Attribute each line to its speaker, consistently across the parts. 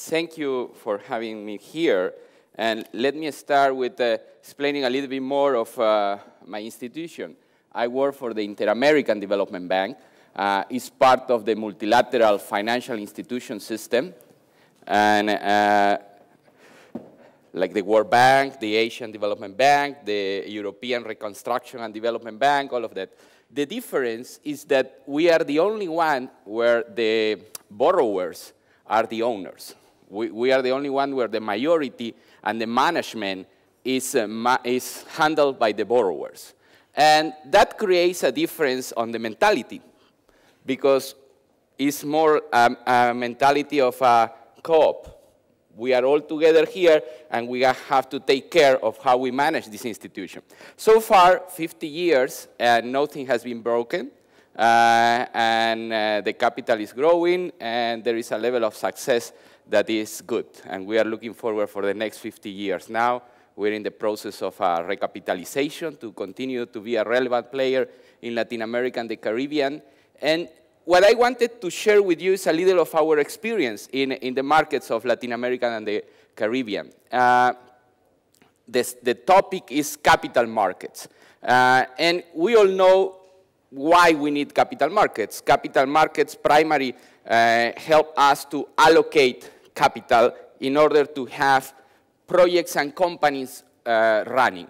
Speaker 1: thank you for having me here. And let me start with explaining a little bit more of my institution. I work for the Inter-American Development Bank. It's part of the multilateral financial institution system. And like the World Bank, the Asian Development Bank, the European Reconstruction and Development Bank, all of that. The difference is that we are the only one where the borrowers are the owners. We are the only one where the majority and the management is handled by the borrowers. And that creates a difference on the mentality, because it's more a mentality of a co-op. We are all together here, and we have to take care of how we manage this institution. So far, 50 years, and nothing has been broken, and the capital is growing, and there is a level of success that is good, and we are looking forward for the next 50 years. Now, we're in the process of recapitalization to continue to be a relevant player in Latin America and the Caribbean, and what I wanted to share with you is a little of our experience in the markets of Latin America and the Caribbean. The topic is capital markets. And we all know why we need capital markets. Capital markets primarily help us to allocate capital in order to have projects and companies running.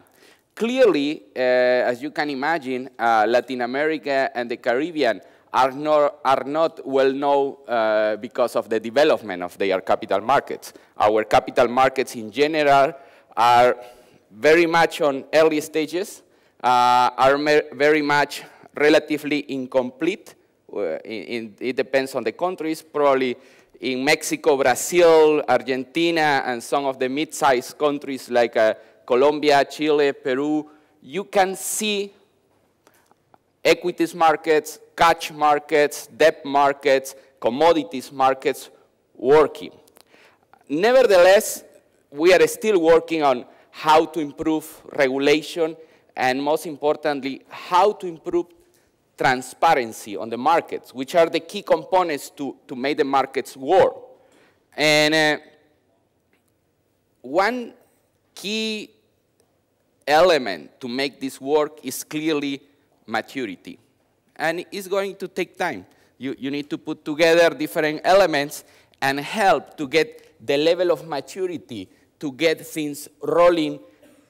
Speaker 1: Clearly, as you can imagine, Latin America and the Caribbean are not well known because of the development of their capital markets. Our capital markets in general are very much on early stages, are very much relatively incomplete. It depends on the countries. Probably in Mexico, Brazil, Argentina, and some of the mid-sized countries like Colombia, Chile, Peru, you can see equities markets, cash markets, debt markets, commodities markets working. Nevertheless, we are still working on how to improve regulation and, most importantly, how to improve transparency on the markets, which are the key components to make the markets work. And one key element to make this work is clearly maturity. And it's going to take time. You need to put together different elements and help to get the level of maturity to get things rolling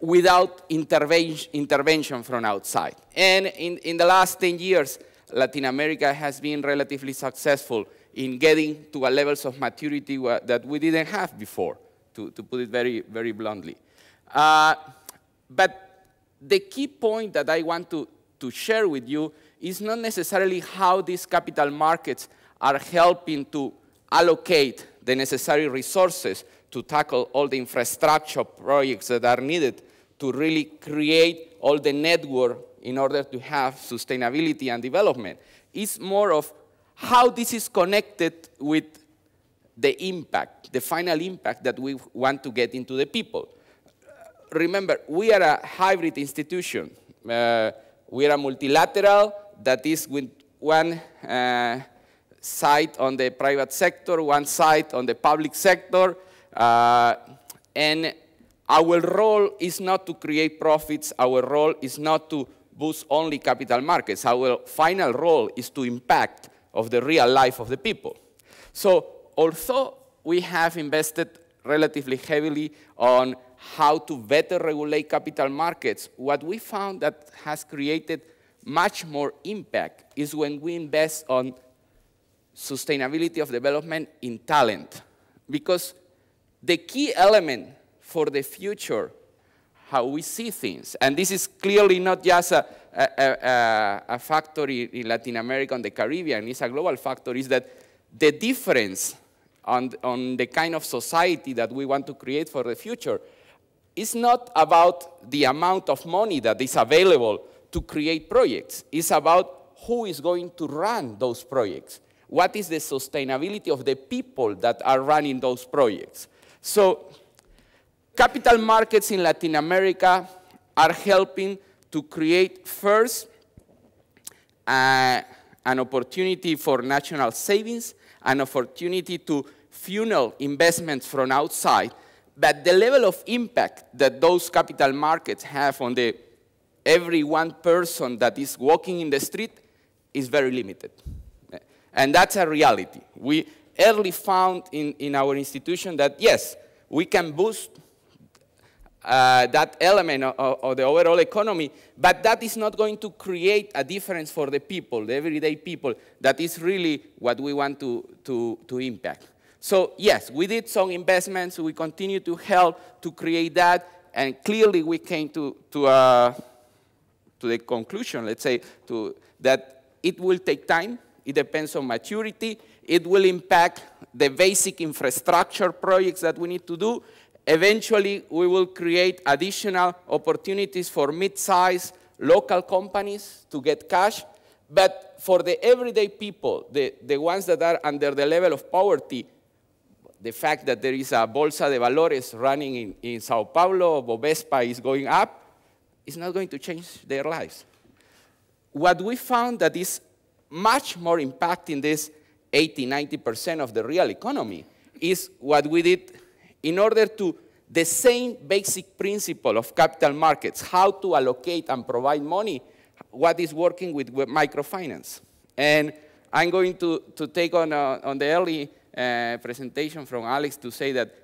Speaker 1: without intervention from outside. And in the last 10 years, Latin America has been relatively successful in getting to a levels of maturity that we didn't have before, to put it very, very bluntly. But the key point that I want to share with you is not necessarily how these capital markets are helping to allocate the necessary resources to tackle all the infrastructure projects that are needed to really create all the network in order to have sustainability and development. It's more of how this is connected with the impact, the final impact that we want to get into the people. Remember, we are a hybrid institution. We are a multilateral that is with one side on the private sector, one side on the public sector, and our role is not to create profits. Our role is not to boost only capital markets. Our final role is to impact of the real life of the people. So although we have invested relatively heavily on how to better regulate capital markets, what we found that has created much more impact is when we invest on sustainability of development in talent. Because the key element for the future, how we see things, and this is clearly not just a factor in Latin America and the Caribbean, it's a global factor, is that the difference on the kind of society that we want to create for the future is not about the amount of money that is available to create projects. It's about who is going to run those projects. What is the sustainability of the people that are running those projects? So capital markets in Latin America are helping to create, first, an opportunity for national savings, an opportunity to funnel investments from outside, but the level of impact that those capital markets have on the every one person that is walking in the street is very limited. And that's a reality. We early found in our institution that, yes, we can boost that element of the overall economy, but that is not going to create a difference for the people, the everyday people. That is really what we want to impact. So yes, we did some investments. We continue to help to create that, and clearly we came to the conclusion, let's say, that it will take time. It depends on maturity. It will impact the basic infrastructure projects that we need to do. Eventually, we will create additional opportunities for mid-sized local companies to get cash. But for the everyday people, the ones that are under the level of poverty, the fact that there is a Bolsa de Valores running in Sao Paulo, Bovespa is going up, is not going to change their lives. What we found that is much more impacting this 80–90% of the real economy is what we did in order to the same basic principle of capital markets, how to allocate and provide money, what is working with microfinance. And I'm going to take on the early presentation from Alex to say that,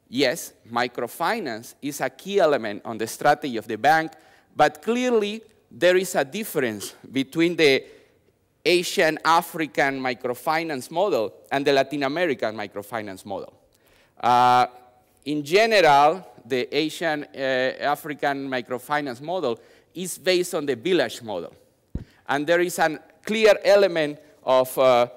Speaker 1: yes, microfinance is a key element on the strategy of the bank, but clearly there is a difference between the Asian African microfinance model and the Latin American microfinance model. In general, the Asian African microfinance model is based on the village model. And there is a clear element of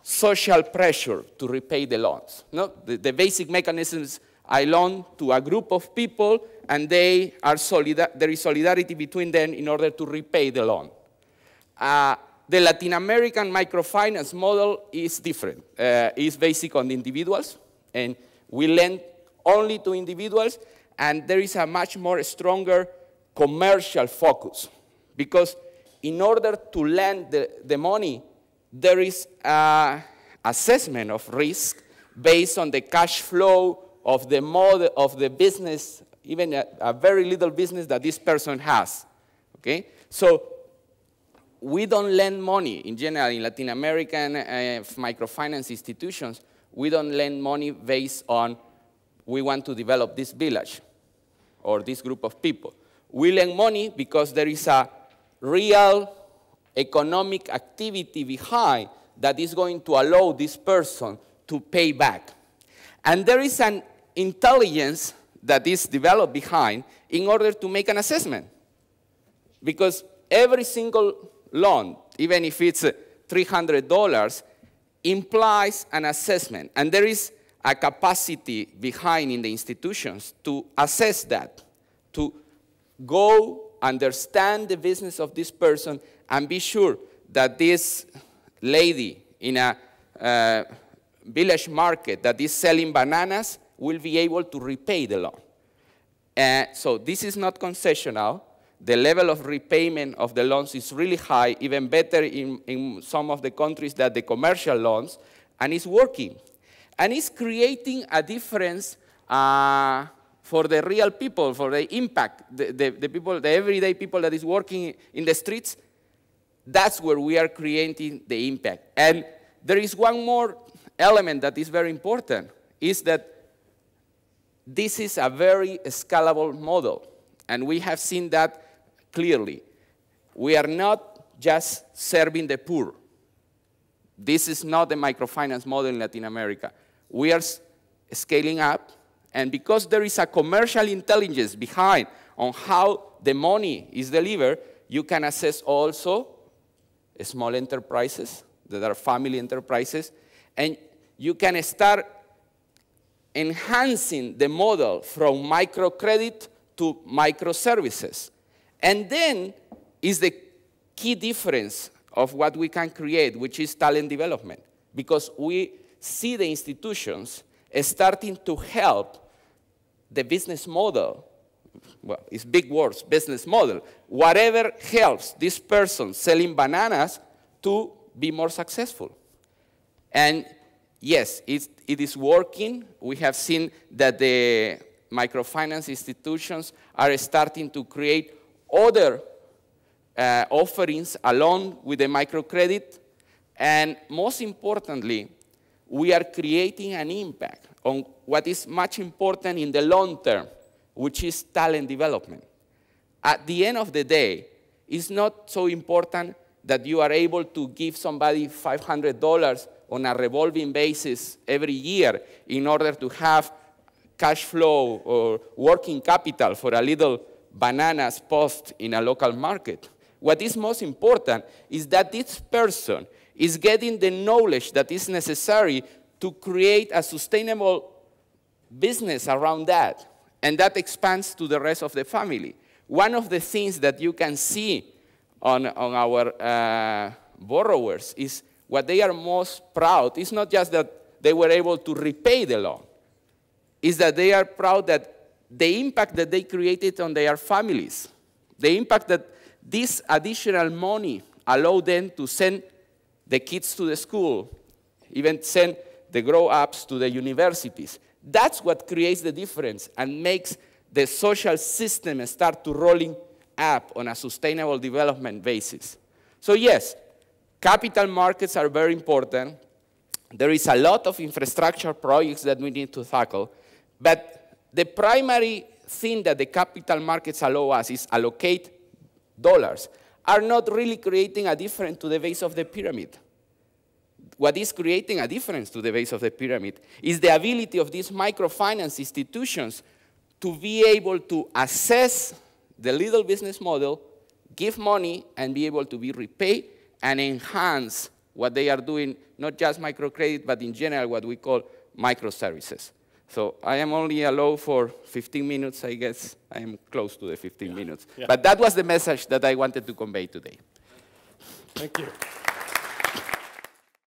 Speaker 1: social pressure to repay the loans. No? The basic mechanisms, I loan to a group of people, and there is solidarity between them in order to repay the loan. The Latin American microfinance model is different. It's basic on the individuals, and we lend only to individuals, and there is a much more stronger commercial focus. Because in order to lend the money, there is an assessment of risk based on the cash flow of the model of the business, even a very little business that this person has. Okay? So we don't lend money in general in Latin American microfinance institutions. We don't lend money based on we want to develop this village or this group of people. We lend money because there is a real economic activity behind that is going to allow this person to pay back. And there is an intelligence that is developed behind in order to make an assessment. Because every single loan, even if it's $300, implies an assessment. And there is a capacity behind in the institutions to assess that, to go understand the business of this person and be sure that this lady in a village market that is selling bananas will be able to repay the loan. So this is not concessional. The level of repayment of the loans is really high, even better in some of the countries than the commercial loans, and it's working. And it's creating a difference for the real people, for the impact, the people, the everyday people that is working in the streets. That's where we are creating the impact. And there is one more element that is very important, is that this is a very scalable model. And we have seen that clearly. We are not just serving the poor. This is not the microfinance model in Latin America. We are scaling up, and because there is a commercial intelligence behind on how the money is delivered, you can assess also small enterprises that are family enterprises, and you can start enhancing the model from microcredit to microservices. And then is the key difference of what we can create, which is talent development, because we see the institutions starting to help the business model. Well, it's big words, business model. Whatever helps this person selling bananas to be more successful. And yes, it is working. We have seen that the microfinance institutions are starting to create other offerings along with the microcredit. And most importantly, we are creating an impact on what is much important in the long term, which is talent development. At the end of the day, it's not so important that you are able to give somebody $500 on a revolving basis every year in order to have cash flow or working capital for a little bananas post in a local market. What is most important is that this person is getting the knowledge that is necessary to create a sustainable business around that, and that expands to the rest of the family. One of the things that you can see on our borrowers is what they are most proud. It's not just that they were able to repay the loan. It's that they are proud that the impact that they created on their families, the impact that this additional money allowed them to send the kids to the school, even send the grown-ups to the universities. That's what creates the difference and makes the social system start to rolling up on a sustainable development basis. So yes, capital markets are very important. There is a lot of infrastructure projects that we need to tackle, but the primary thing that the capital markets allow us is allocate dollars, are not really creating a difference to the base of the pyramid. What is creating a difference to the base of the pyramid is the ability of these microfinance institutions to be able to assess the little business model, give money, and be able to be repaid and enhance what they are doing, not just microcredit, but in general what we call microservices. So I am only allowed for 15 minutes, I guess. I am close to the 15 minutes. Yeah. But that was the message that I wanted to convey today.
Speaker 2: Thank you.